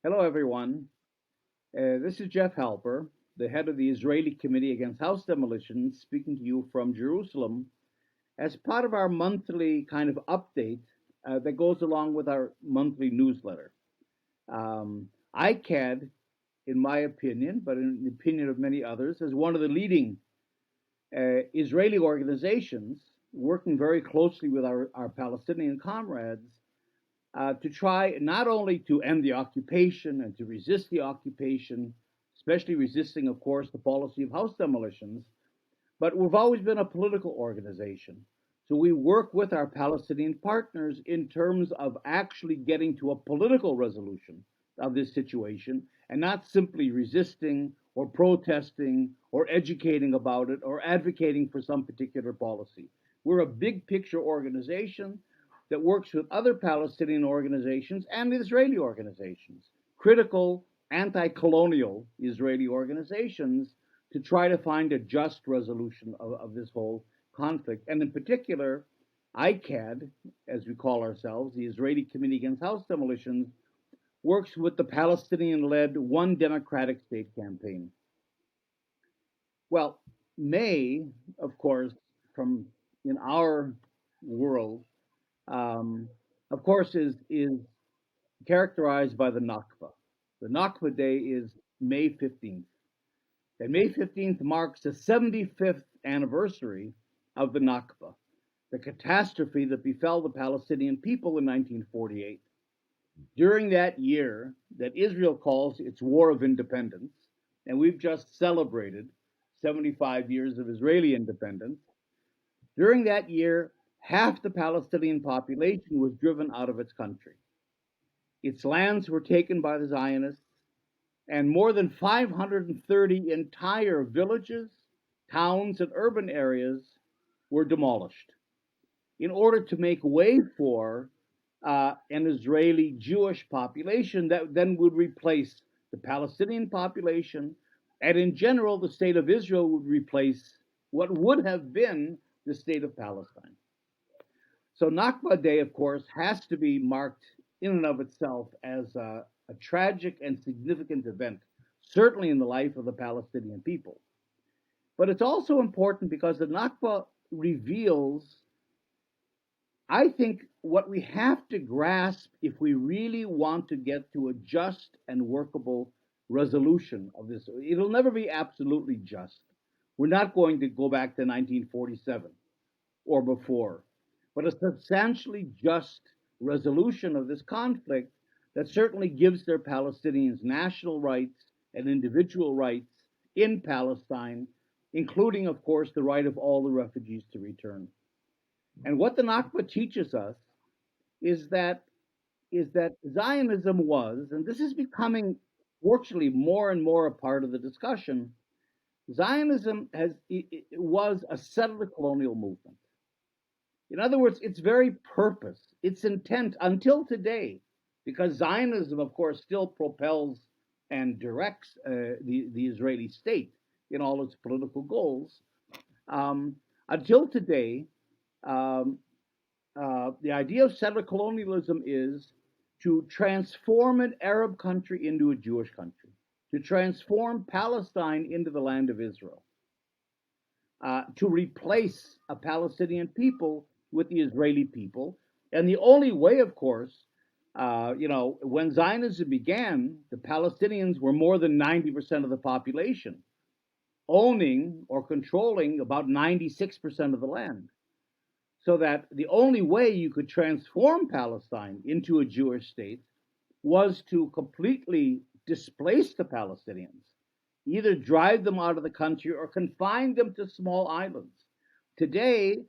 Hello, everyone. This is Jeff Halper, the head of the Israeli Committee Against House Demolitions, speaking to you from Jerusalem as part of our monthly kind of update that goes along with our monthly newsletter. ICAHD, in my opinion, but in the opinion of many others, is one of the leading Israeli organizations working very closely with our Palestinian comrades to try not only to end the occupation and to resist the occupation, especially resisting, of course, the policy of house demolitions, but we've always been a political organization. So we work with our Palestinian partners in terms of actually getting to a political resolution of this situation and not simply resisting or protesting or educating about it or advocating for some particular policy. We're a big picture organization that works with other Palestinian organizations and Israeli organizations, critical anti colonial Israeli organizations, to try to find a just resolution of this whole conflict. And in particular, ICAHD, as we call ourselves, the Israeli Committee Against House Demolitions, works with the Palestinian led One Democratic State campaign. Well, May, of course, from in our world, um, of course, is characterized by the Nakba. The Nakba Day is May 15th. And May 15th marks the 75th anniversary of the Nakba, the catastrophe that befell the Palestinian people in 1948. During that year that Israel calls its War of Independence, and we've just celebrated 75 years of Israeli independence, during that year, half the Palestinian population was driven out of its country. Its lands were taken by the Zionists, and more than 530 entire villages, towns, and urban areas were demolished in order to make way for an Israeli Jewish population that then would replace the Palestinian population, and in general, the state of Israel would replace what would have been the state of Palestine. So Nakba Day, of course, has to be marked in and of itself as a tragic and significant event, certainly in the life of the Palestinian people. But it's also important because the Nakba reveals, I think, what we have to grasp if we really want to get to a just and workable resolution of this. It'll never be absolutely just. We're not going to go back to 1947 or before, but a substantially just resolution of this conflict that certainly gives their Palestinians national rights and individual rights in Palestine, including, of course, the right of all the refugees to return. And what the Nakba teaches us is that Zionism was, and this is becoming fortunately more and more a part of the discussion. Zionism was a settler colonial movement. In other words, its very purpose, its intent until today, because Zionism, of course, still propels and directs the Israeli state in all its political goals, until today, um, the idea of settler colonialism is to transform an Arab country into a Jewish country, to transform Palestine into the land of Israel, to replace a Palestinian people with the Israeli people. And the only way, of course, when Zionism began, the Palestinians were more than 90% of the population, owning or controlling about 96% of the land. So that the only way you could transform Palestine into a Jewish state was to completely displace the Palestinians, either drive them out of the country or confine them to small islands. Today,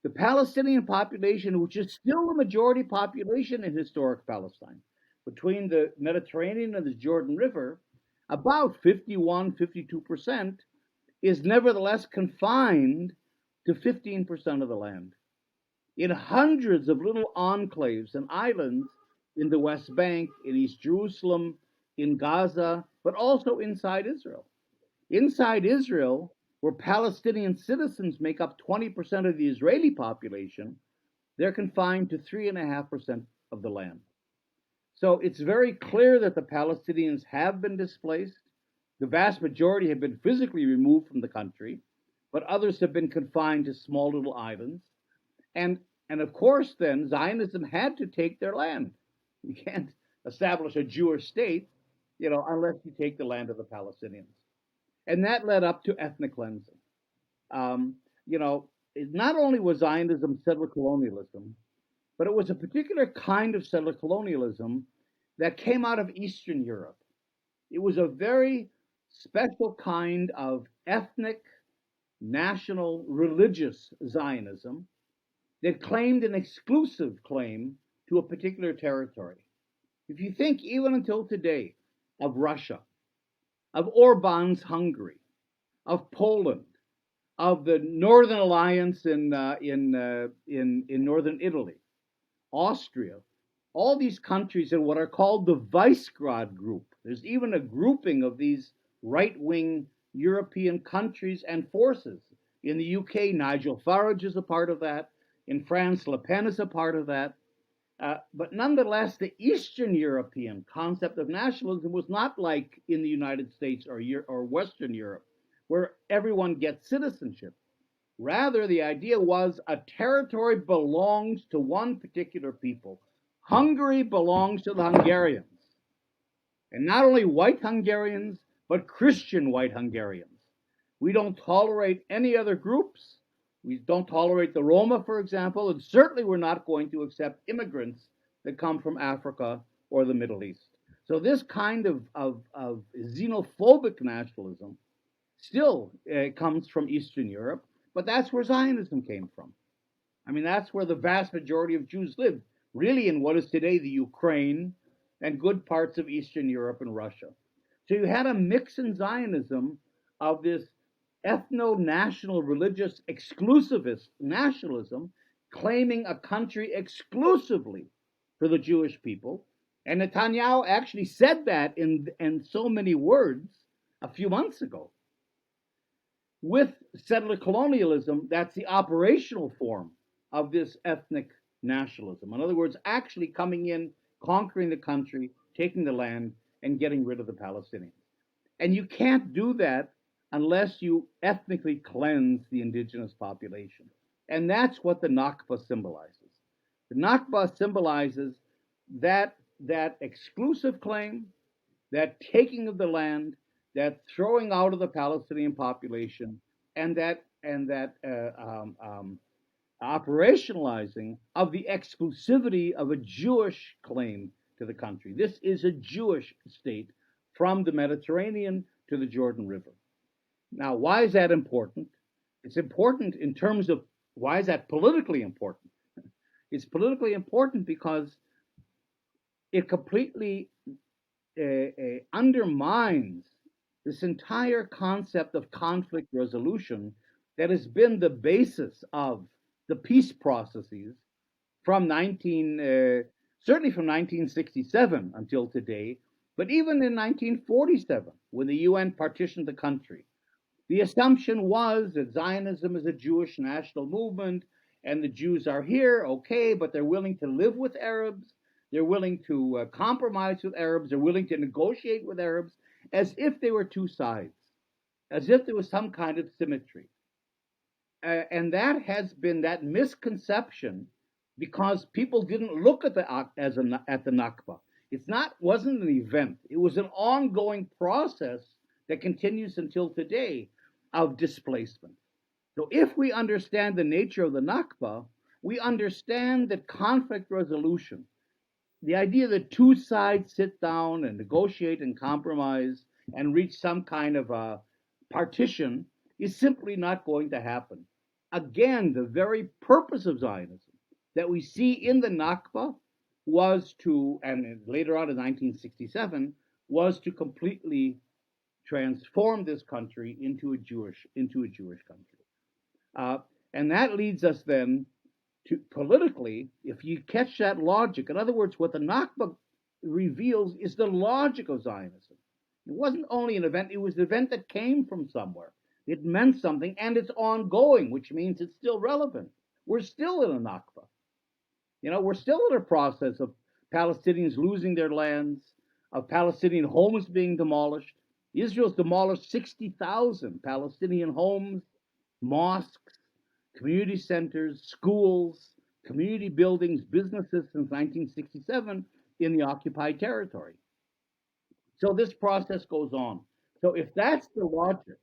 the Palestinian population, which is still the majority population in historic Palestine, between the Mediterranean and the Jordan River, about 51, 52%, is nevertheless confined to 15% of the land in hundreds of little enclaves and islands in the West Bank, in East Jerusalem, in Gaza, but also inside Israel. Inside Israel, where Palestinian citizens make up 20% of the Israeli population, they're confined to 3.5% of the land. So it's very clear that the Palestinians have been displaced. The vast majority have been physically removed from the country, but others have been confined to small little islands. And and of course, then Zionism had to take their land. You can't establish a Jewish state, unless you take the land of the Palestinians. And that led up to ethnic cleansing. Um, you know, not only was Zionism settler colonialism, but it was a particular kind of settler colonialism that came out of Eastern Europe. It was a very special kind of ethnic, national, religious Zionism that claimed an exclusive claim to a particular territory. If you think even until today of Russia, of Orban's Hungary, of Poland, of the Northern Alliance in northern Italy, Austria, all these countries in what are called the Visegrad Group. There's even a grouping of these right wing European countries and forces. In the UK, Nigel Farage is a part of that. In France, Le Pen is a part of that. But nonetheless, the Eastern European concept of nationalism was not like in the United States or Western Europe, where everyone gets citizenship. Rather, the idea was a territory belongs to one particular people. Hungary belongs to the Hungarians. And not only white Hungarians, but Christian white Hungarians. We don't tolerate any other groups. We don't tolerate the Roma, for example, and certainly we're not going to accept immigrants that come from Africa or the Middle East. So this kind of xenophobic nationalism still comes from Eastern Europe, but that's where Zionism came from. I mean, that's where the vast majority of Jews lived, really in what is today the Ukraine and good parts of Eastern Europe and Russia. So you had a mix in Zionism of this ethno-national religious exclusivist nationalism claiming a country exclusively for the Jewish people. And Netanyahu actually said that in so many words a few months ago. With settler colonialism, that's the operational form of this ethnic nationalism. In other words, actually coming in, conquering the country, taking the land, and getting rid of the Palestinians. And you can't do that unless you ethnically cleanse the indigenous population. And that's what the Nakba symbolizes. The Nakba symbolizes that exclusive claim, that taking of the land, that throwing out of the Palestinian population, and that operationalizing of the exclusivity of a Jewish claim to the country. This is a Jewish state from the Mediterranean to the Jordan River. Now, why is that important? It's important in terms of why is that politically important? It's politically important because it completely undermines this entire concept of conflict resolution that has been the basis of the peace processes from certainly from 1967 until today, but even in 1947, when the UN partitioned the country. The assumption was that Zionism is a Jewish national movement and the Jews are here, okay, but they're willing to live with Arabs, they're willing to compromise with Arabs, they're willing to negotiate with Arabs, as if they were two sides, as if there was some kind of symmetry. And that has been that misconception because people didn't look at the Nakba. Wasn't an event. It was an ongoing process that continues until today of displacement. So if we understand the nature of the Nakba, we understand that conflict resolution, the idea that two sides sit down and negotiate and compromise and reach some kind of a partition, is simply not going to happen. Again, the very purpose of Zionism that we see in the Nakba was to, and later on in 1967, was to completely transform this country into a Jewish country. And that leads us then to politically, if you catch that logic, in other words, what the Nakba reveals is the logic of Zionism. It wasn't only an event, it was an event that came from somewhere. It meant something, and it's ongoing, which means it's still relevant. We're still in a Nakba. We're still in a process of Palestinians losing their lands, of Palestinian homes being demolished. Israel's demolished 60,000 Palestinian homes, mosques, community centers, schools, community buildings, businesses since 1967 in the occupied territory. So this process goes on. So if that's the logic,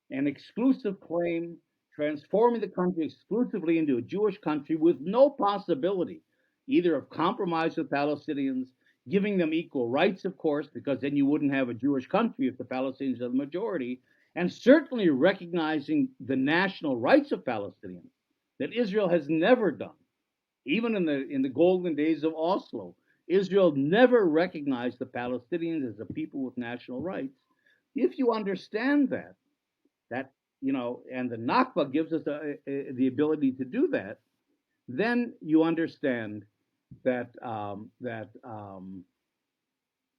an exclusive claim, transforming the country exclusively into a Jewish country with no possibility either of compromise with Palestinians, giving them equal rights, of course, because then you wouldn't have a Jewish country if the Palestinians are the majority, and certainly recognizing the national rights of Palestinians that Israel has never done, even in the golden days of Oslo. Israel never recognized the Palestinians as a people with national rights. If you understand that and the Nakba gives us the ability to do that, then you understand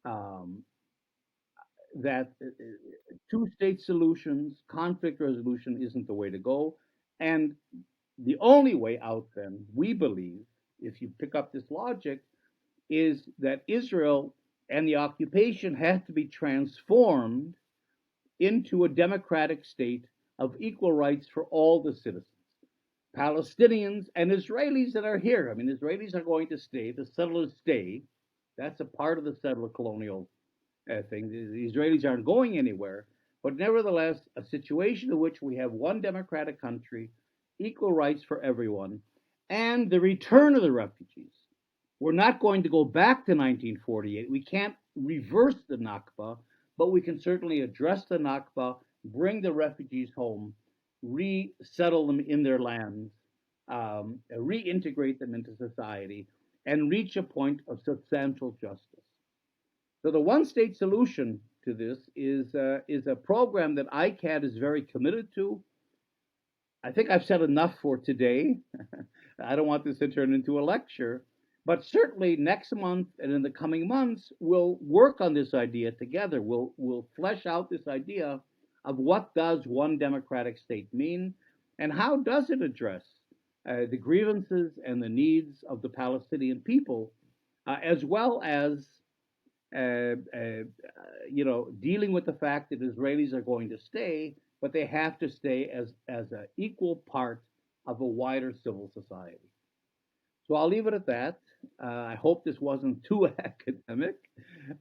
um, that two-state solutions, conflict resolution isn't the way to go, and the only way out, then, we believe, if you pick up this logic, is that Israel and the occupation has to be transformed into a democratic state of equal rights for all the citizens, Palestinians and Israelis that are here. I mean, Israelis are going to stay, the settlers stay. That's a part of the settler colonial thing. The Israelis aren't going anywhere, but nevertheless, a situation in which we have one democratic country, equal rights for everyone, and the return of the refugees. We're not going to go back to 1948. We can't reverse the Nakba, but we can certainly address the Nakba, bring the refugees home, resettle them in their lands, reintegrate them into society, and reach a point of substantial justice. So the one-state solution to this is a program that ICAHD is very committed to. I think I've said enough for today. I don't want this to turn into a lecture, but certainly next month and in the coming months, we'll work on this idea together. We'll flesh out this idea of what does one democratic state mean, and how does it address the grievances and the needs of the Palestinian people, as well as uh, uh, dealing with the fact that Israelis are going to stay, but they have to stay as an equal part of a wider civil society. So I'll leave it at that. I hope this wasn't too academic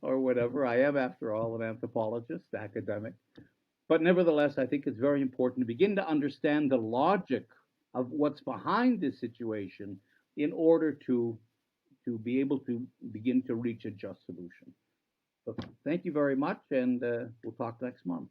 or whatever. I am, after all, an anthropologist, academic. But nevertheless, I think it's very important to begin to understand the logic of what's behind this situation in order to be able to begin to reach a just solution. So thank you very much, and we'll talk next month.